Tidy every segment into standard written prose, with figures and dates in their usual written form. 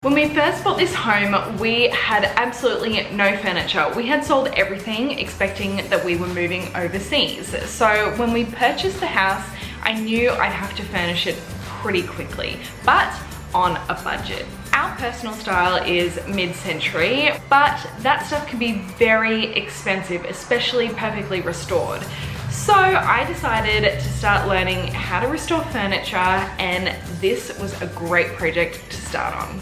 When we first bought this home, we had absolutely no furniture. We had sold everything expecting that we were moving overseas. So when we purchased the house, I knew I'd have to furnish it pretty quickly, but on a budget. Our personal style is mid-century, but that stuff can be very expensive, especially perfectly restored. So I decided to start learning how to restore furniture, and this was a great project to start on.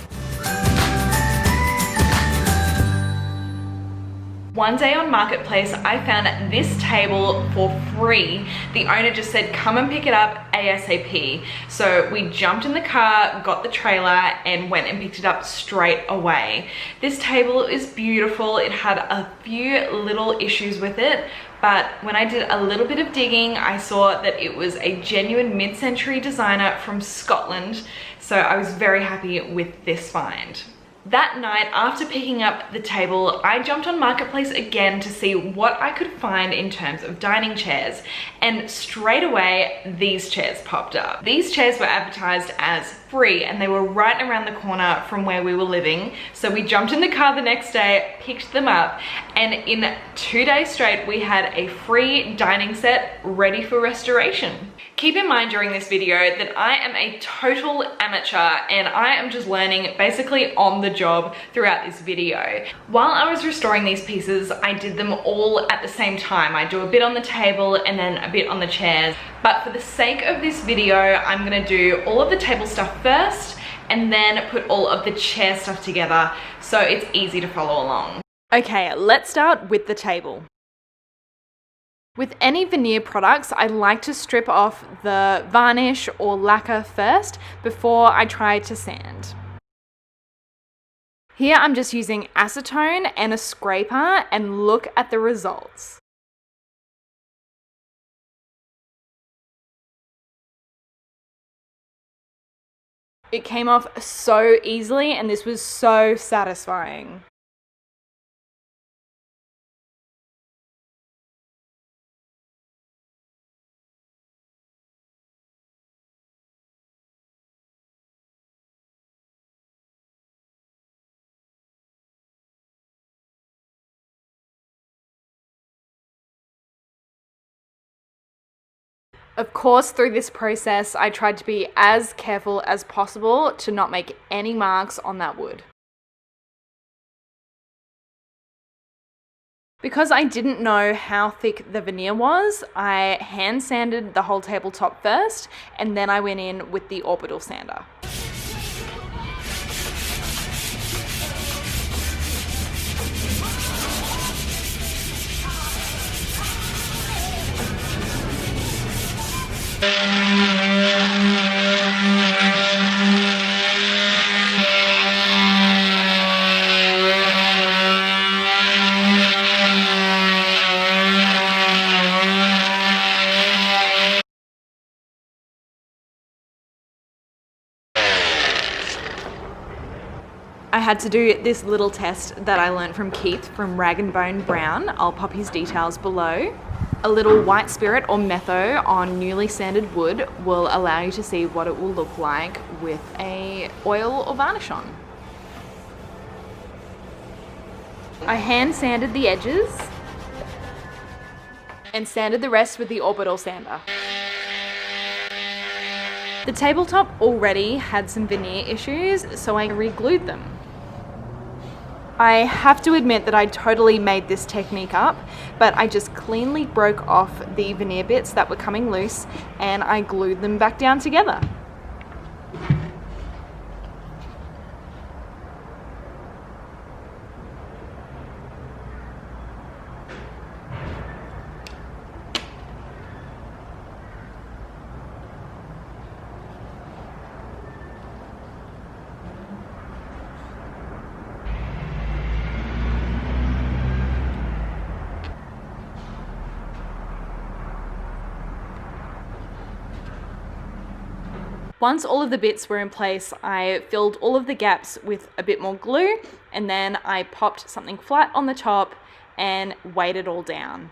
One day on Marketplace, I found this table for free. The owner just said, come and pick it up ASAP. So we jumped in the car, got the trailer, and went and picked it up straight away. This table is beautiful. It had a few little issues with it, but when I did a little bit of digging, I saw that it was a genuine mid-century designer from Scotland. So I was very happy with this find. That night, after picking up the table, I jumped on Marketplace again to see what I could find in terms of dining chairs. And straight away, these chairs popped up. These chairs were advertised as free, and they were right around the corner from where we were living. So we jumped in the car the next day, picked them up, and in 2 days straight, we had a free dining set ready for restoration. Keep in mind during this video that I am a total amateur and I am just learning basically on the job throughout this video. While I was restoring these pieces, I did them all at the same time. I do a bit on the table and then a bit on the chairs. But for the sake of this video, I'm gonna do all of the table stuff first and then put all of the chair stuff together so it's easy to follow along. Okay, let's start with the table. With any veneer products, I like to strip off the varnish or lacquer first before I try to sand. Here I'm just using acetone and a scraper, and look at the results. It came off so easily and this was so satisfying. Of course, through this process, I tried to be as careful as possible to not make any marks on that wood. Because I didn't know how thick the veneer was, I hand sanded the whole tabletop first, and then I went in with the orbital sander. I had to do this little test that I learned from Keith from Rag and Bone Brown. I'll pop his details below. A little white spirit or metho on newly sanded wood will allow you to see what it will look like with a oil or varnish on. I hand sanded the edges and sanded the rest with the orbital sander. The tabletop already had some veneer issues, so I re-glued them. I have to admit that I totally made this technique up, but I just cleanly broke off the veneer bits that were coming loose and I glued them back down together. Once all of the bits were in place, I filled all of the gaps with a bit more glue, and then I popped something flat on the top and weighed it all down.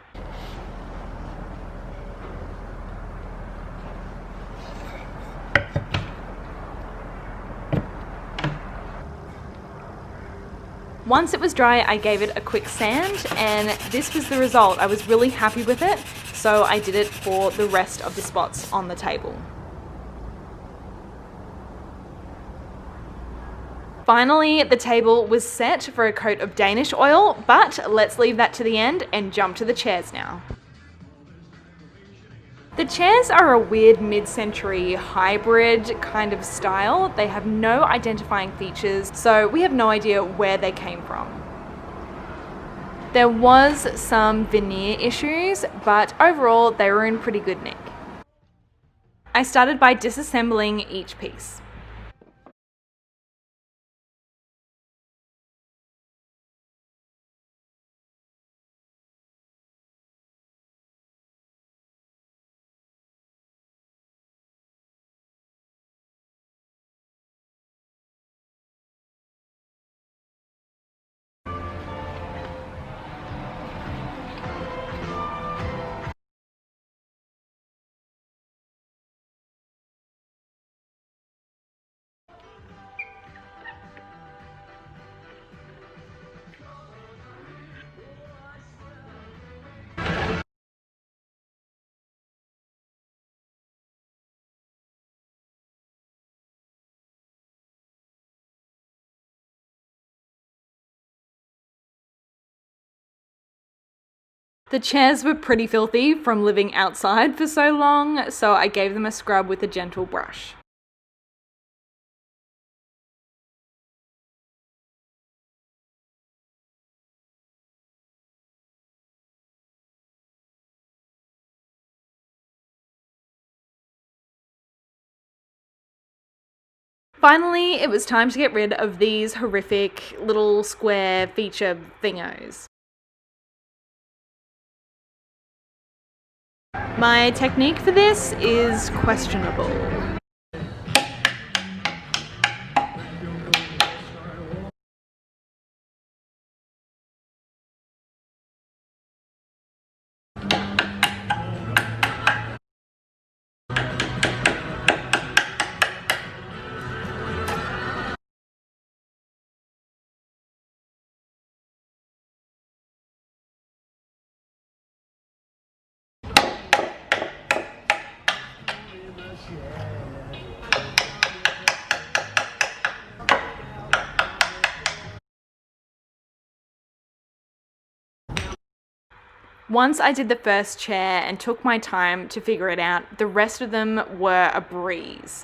Once it was dry, I gave it a quick sand, and this was the result. I was really happy with it, so I did it for the rest of the spots on the table. Finally, the table was set for a coat of Danish oil, but let's leave that to the end and jump to the chairs now. The chairs are a weird mid-century hybrid kind of style. They have no identifying features, so we have no idea where they came from. There was some veneer issues, but overall they were in pretty good nick. I started by disassembling each piece. The chairs were pretty filthy from living outside for so long, so I gave them a scrub with a gentle brush. Finally, it was time to get rid of these horrific little square feature thingos. My technique for this is questionable. Once I did the first chair and took my time to figure it out, the rest of them were a breeze.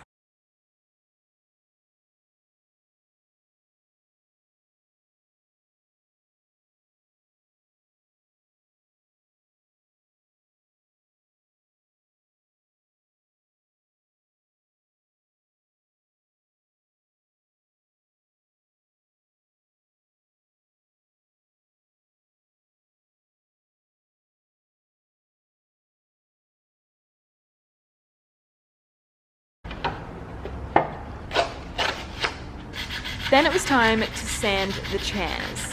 Then it was time to sand the chairs.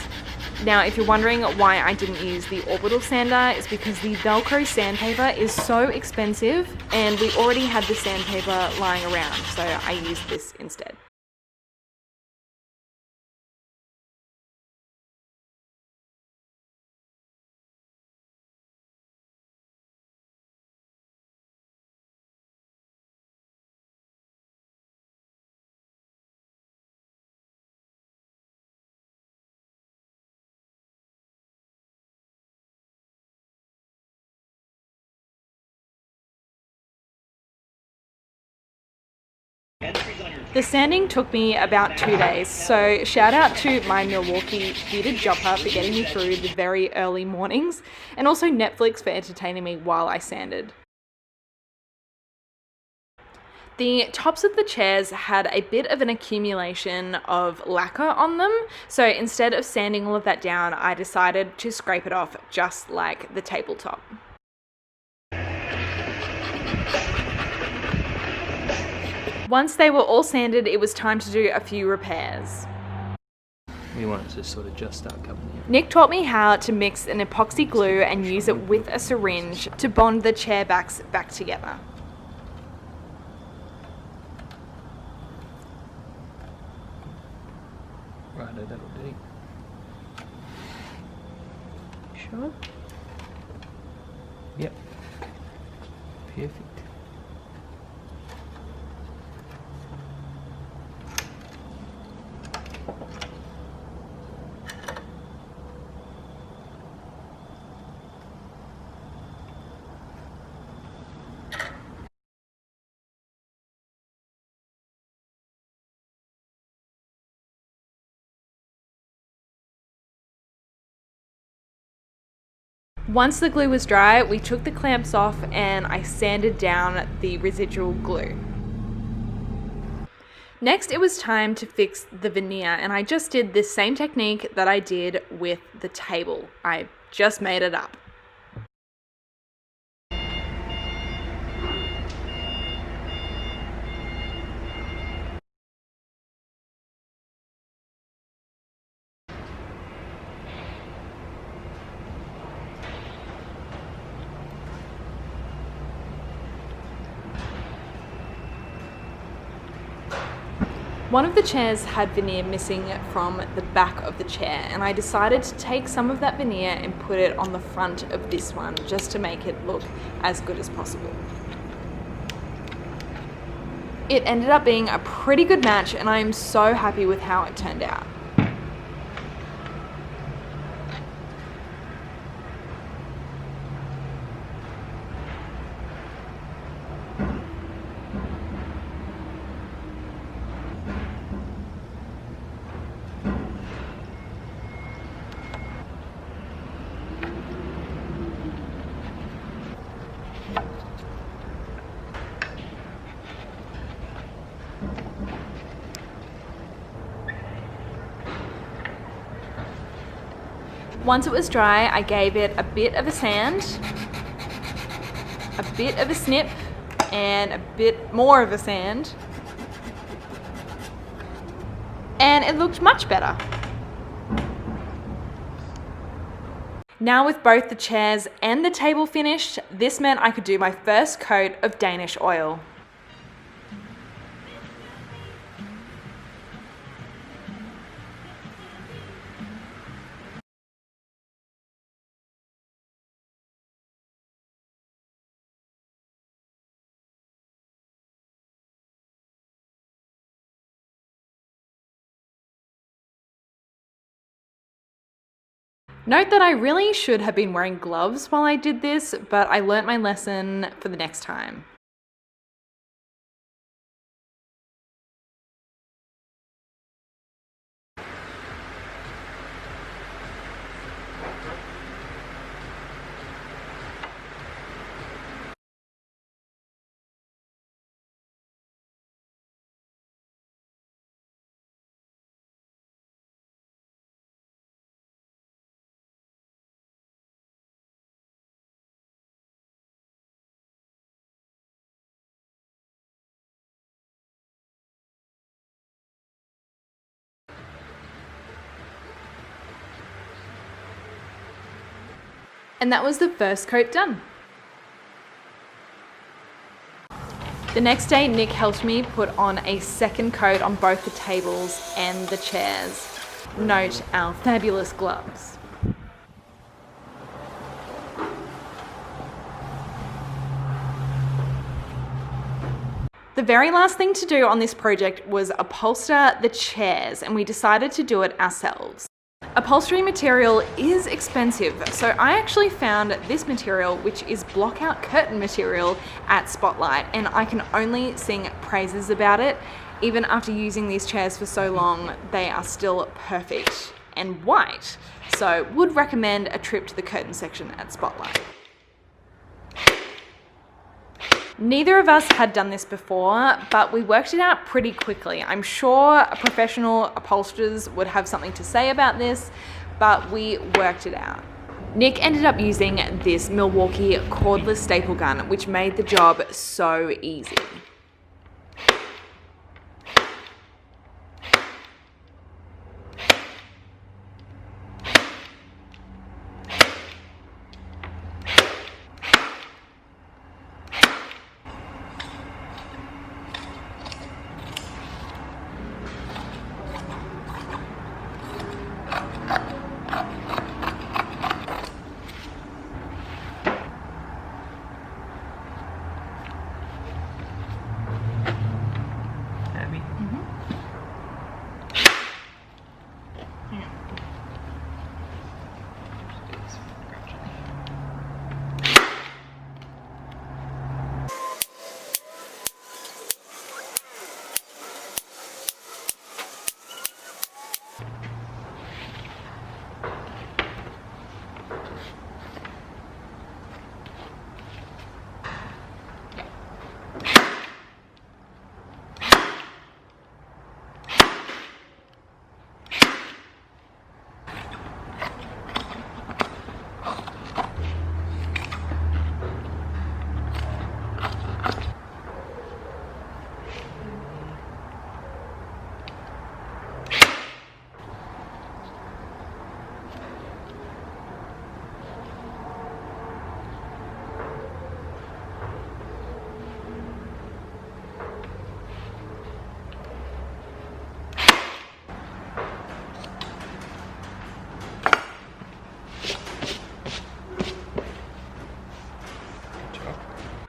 Now, if you're wondering why I didn't use the orbital sander, it's because the Velcro sandpaper is so expensive and we already had the sandpaper lying around, so I used this instead. The sanding took me about 2 days, so shout out to my Milwaukee heated jumper for getting me through the very early mornings, and also Netflix for entertaining me while I sanded. The tops of the chairs had a bit of an accumulation of lacquer on them, so instead of sanding all of that down, I decided to scrape it off just like the tabletop. Once they were all sanded, it was time to do a few repairs. We want it to sort of just start coming here. Nick taught me how to mix an epoxy glue and use it with a syringe to bond the chair backs back together. Right, that'll do. Sure. Yep. Perfect. Once the glue was dry, we took the clamps off and I sanded down the residual glue. Next, it was time to fix the veneer, and I just did this same technique that I did with the table. I just made it up. One of the chairs had veneer missing from the back of the chair, and I decided to take some of that veneer and put it on the front of this one just to make it look as good as possible. It ended up being a pretty good match, and I am so happy with how it turned out. Once it was dry, I gave it a bit of a sand, a bit of a snip, and a bit more of a sand. And it looked much better. Now with both the chairs and the table finished, this meant I could do my first coat of Danish oil. Note that I really should have been wearing gloves while I did this, but I learnt my lesson for the next time. And that was the first coat done. The next day, Nick helped me put on a second coat on both the tables and the chairs. Note our fabulous gloves. The very last thing to do on this project was upholster the chairs, and we decided to do it ourselves. Upholstery material is expensive, so I actually found this material, which is blockout curtain material, at Spotlight, and I can only sing praises about it. Even after using these chairs for so long, they are still perfect and white, so would recommend a trip to the curtain section at Spotlight. Neither of us had done this before, but we worked it out pretty quickly. I'm sure professional upholsterers would have something to say about this, but we worked it out. Nick ended up using this Milwaukee cordless staple gun, which made the job so easy.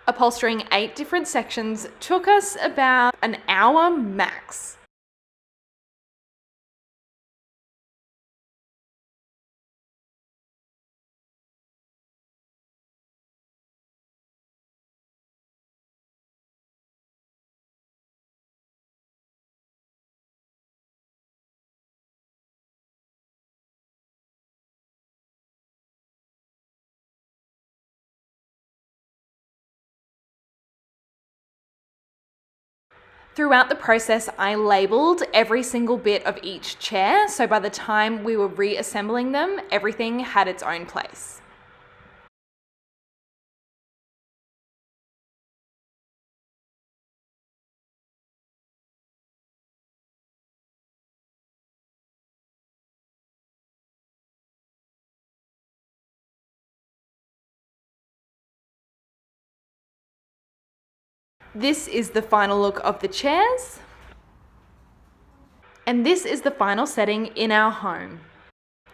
Upholstering 8 different sections took us about an hour max. Throughout the process, I labeled every single bit of each chair, so by the time we were reassembling them, everything had its own place. This is the final look of the chairs. And this is the final setting in our home.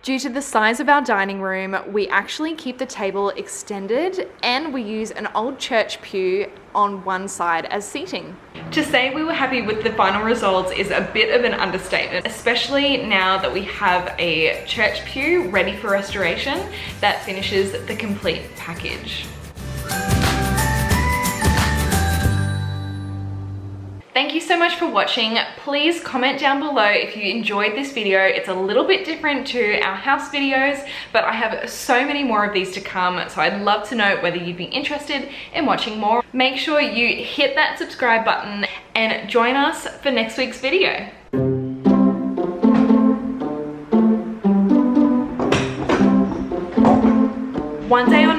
Due to the size of our dining room, we actually keep the table extended and we use an old church pew on one side as seating. To say we were happy with the final results is a bit of an understatement, especially now that we have a church pew ready for restoration that finishes the complete package. Thank you so much for watching. Please comment down below if you enjoyed this video. It's a little bit different to our house videos, but I have so many more of these to come, so I'd love to know whether you'd be interested in watching more. Make sure you hit that subscribe button and join us for next week's video. One day on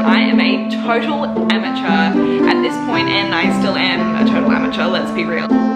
I am a total amateur at this point, and I still am a total amateur, let's be real.